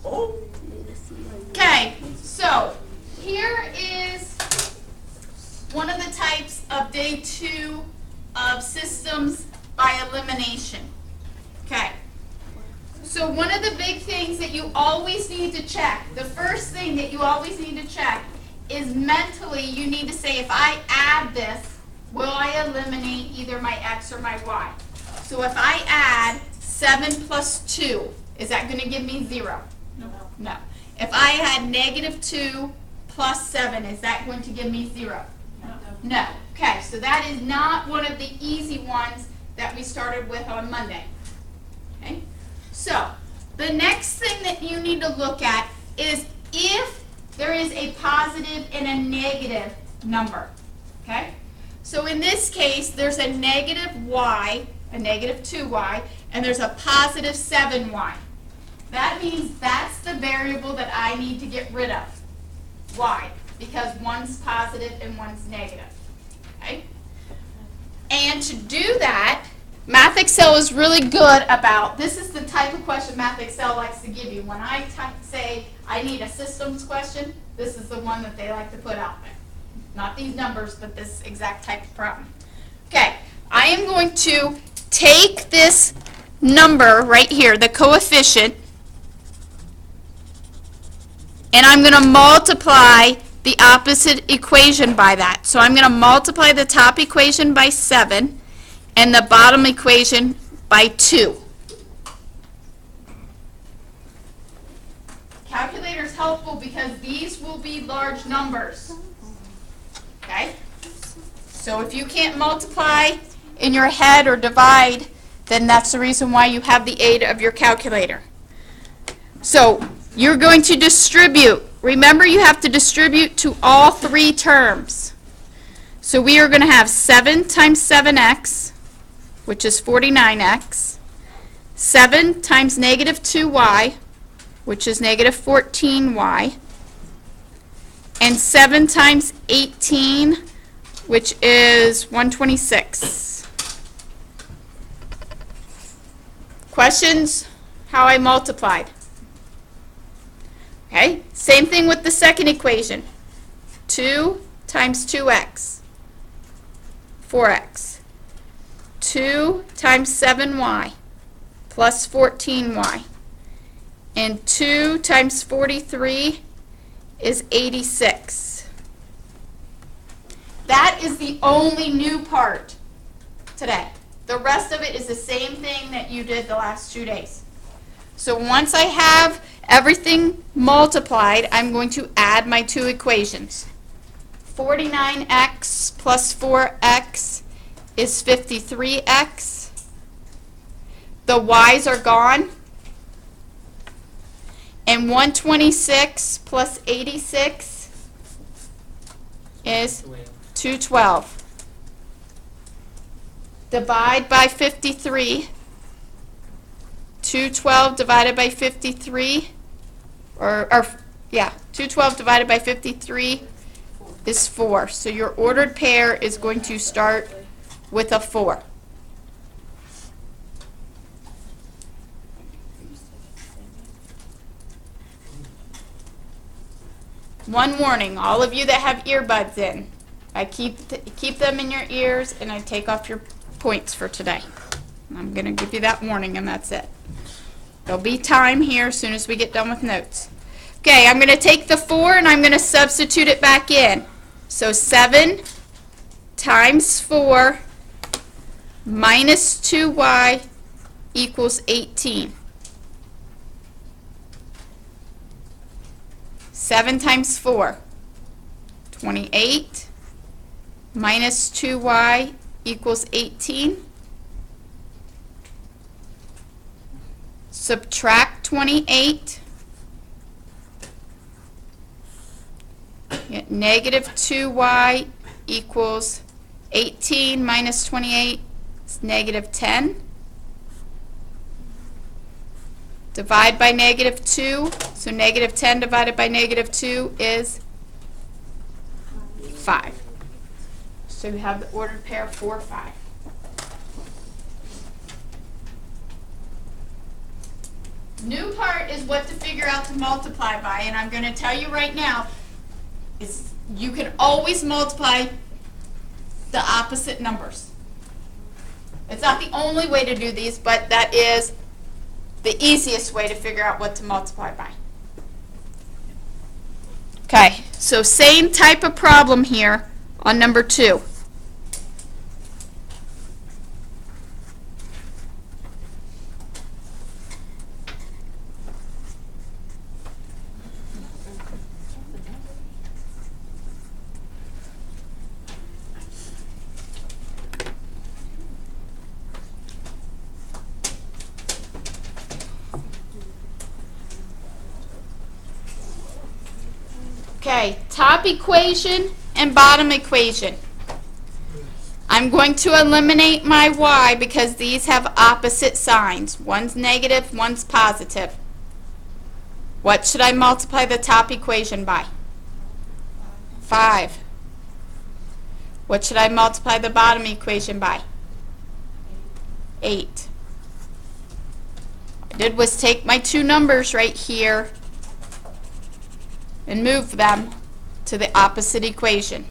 Okay, so here is one of the types of day 2 of systems by elimination. Okay, so one of the big things that you always need to check, the first thing that you always need to check is mentally you need to say, if I add this, will I eliminate either my x or my y? So if I add 7 plus 2, is that going to give me 0? No. If I had negative 2 plus 7, is that going to give me 0? No. Okay, so that is not one of the easy ones that we started with on Monday. Okay? So, the next thing that you need to look at is if there is a positive and a negative number. Okay? So in this case, there's a negative y, a negative 2y, and there's a positive 7y. That means that's the variable that I need to get rid of. Why? Because one's positive and one's negative. Okay? And to do that, Math Excel is really good about, this is the type of question Math Excel likes to give you. When I say I need a systems question, this is the one that they like to put out there. Not these numbers, but this exact type of problem. Okay, I am going to take this number right here, the coefficient, and I'm going to multiply the opposite equation by that. So I'm going to multiply the top equation by 7 and the bottom equation by 2. Calculator is helpful because these will be large numbers. Okay? So if you can't multiply in your head or divide, then that's the reason why you have the aid of your calculator. So you're going to distribute. Remember, you have to distribute to all 3 terms. So we are going to have 7 times 7x, which is 49x, 7 times negative 2y, which is negative 14y, and 7 times 18, which is 126. Questions? How I multiplied. Okay, same thing with the second equation. 2 times 2x, 4x. 2 times 7y plus 14y. And 2 times 43 is 86. That is the only new part today. The rest of it is the same thing that you did the last 2 days. So once I have everything multiplied, I'm going to add my 2 equations. 49x plus 4x is 53x. The y's are gone. And 126 plus 86 is 212. Divide by 53. 212 divided by 53, 212 divided by 53 is 4. So your ordered pair is going to start with a 4. One warning, all of you that have earbuds in, I keep them in your ears and I take off your points for today. I'm going to give you that warning and that's it. There'll be time here as soon as we get done with notes. Okay, I'm going to take the 4 and I'm going to substitute it back in. So 7 times 4 minus 2y equals 18. 7 times 4, 28, minus 2y equals 18. Subtract 28. Get negative 2y equals 18 minus 28 is negative 10. Divide by negative 2. So negative 10 divided by negative 2 is 5. So you have the ordered pair 4, 5. New part is what to figure out to multiply by, and I'm going to tell you right now, is you can always multiply the opposite numbers. It's not the only way to do these, but that is the easiest way to figure out what to multiply by. Okay, so same type of problem here on number 2. Okay, top equation and bottom equation. I'm going to eliminate my y because these have opposite signs. One's negative, one's positive. What should I multiply the top equation by? 5. What should I multiply the bottom equation by? 8. What I did was take my two numbers right here and move them to the opposite equation.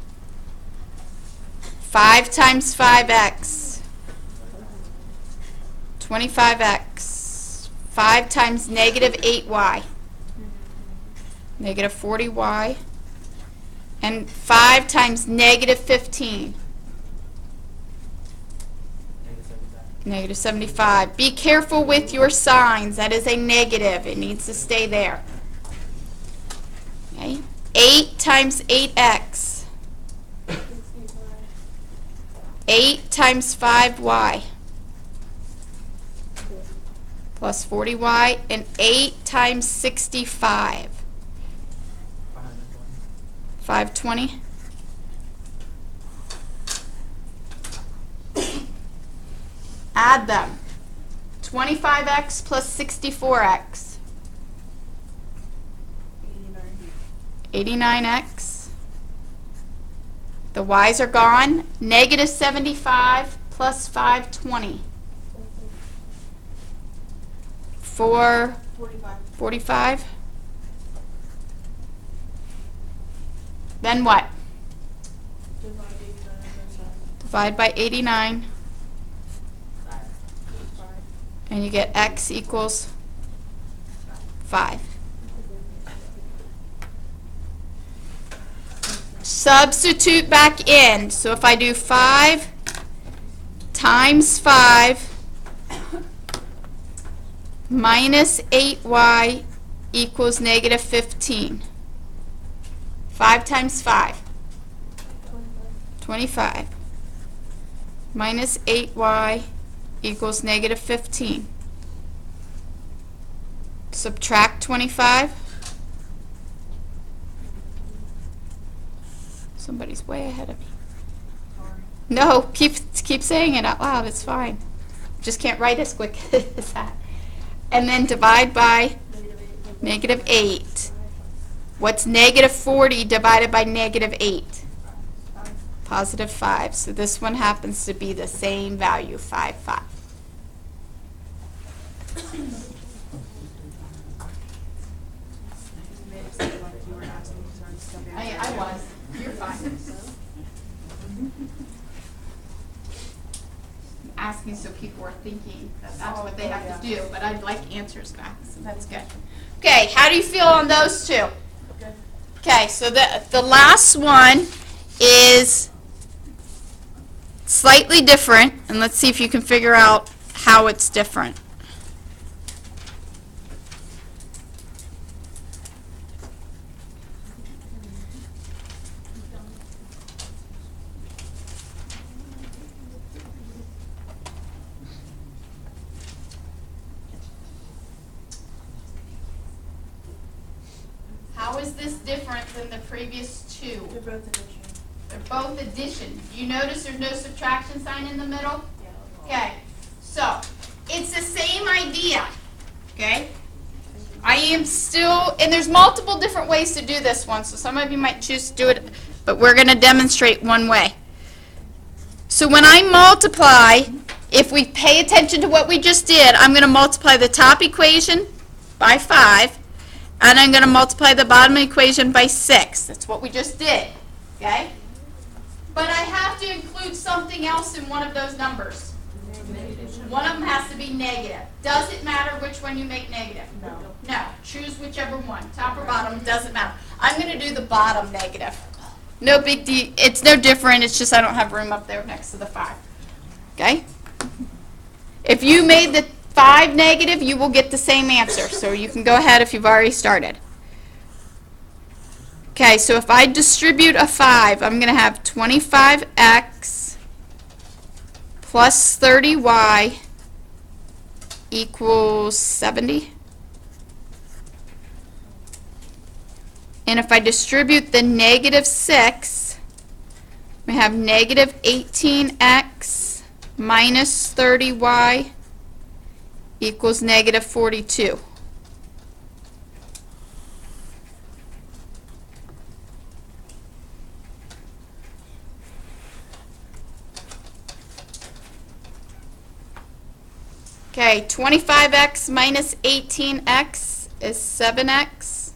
5 times 5x, 25x. 5 times negative 8y, negative 40y. And 5 times negative 15, negative 75. Be careful with your signs. That is a negative. It needs to stay there. Okay. 8 times 8x. 8 times 5y. Plus 40y. And 8 times 65. 520. Add them. 25x plus 64x. 89x. The y's are gone. Negative 75 plus 520. 45. Then what? Divide by 89. And you get x equals 5. Substitute back in. So if I do 5 times 5 minus 8y equals negative 15. 5 times 5. 25. Minus 8y equals negative 15. Subtract 25. Somebody's way ahead of me. No, keep saying it out loud. It's fine. Just can't write as quick as that. And then divide by negative 8. What's negative 40 divided by negative 8? Positive 5. So this one happens to be the same value, 5, 5. I was. You're fine. I'm asking so people are thinking that that's what they have to do, but I'd like answers back, so that's good. Okay, how do you feel on those two? Good. Okay, so the last one is slightly different, and let's see if you can figure out how it's different. How is this different than the previous two? They're both addition. They're both addition. Do you notice there's no subtraction sign in the middle? Yeah. Okay, so it's the same idea, okay? I am still, and there's multiple different ways to do this one, so some of you might choose to do it, but we're going to demonstrate one way. So when I multiply, if we pay attention to what we just did, I'm going to multiply the top equation by 5, and I'm going to multiply the bottom equation by 6. That's what we just did, okay? But I have to include something else in one of those numbers. One of them has to be negative. Does it matter which one you make negative? No. No. Choose whichever one. Top or bottom, doesn't matter. I'm going to do the bottom negative. No big deal. It's no different. It's just I don't have room up there next to the 5. Okay? If you made the 5 negative, you will get the same answer. So you can go ahead if you've already started. Okay, so if I distribute a 5, I'm going to have 25x plus 30y equals 70. And if I distribute the negative 6, we have negative 18x minus 30y equals negative 42. Okay, 25x minus 18x is 7x.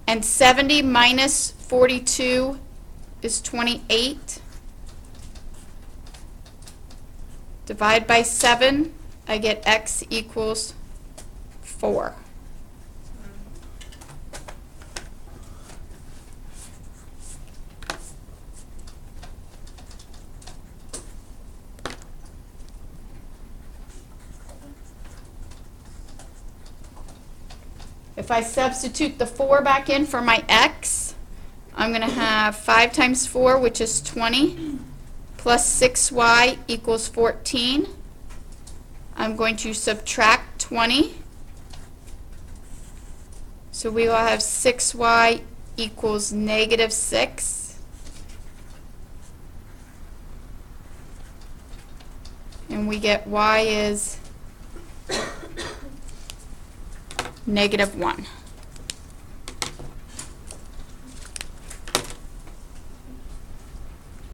And 70 minus 42 is 28. Divide by 7, I get x equals 4. If I substitute the 4 back in for my x, I'm going to have 5 times 4, which is 20, plus 6y equals 14. I'm going to subtract 20. So we will have 6y equals negative 6. And we get y is negative 1.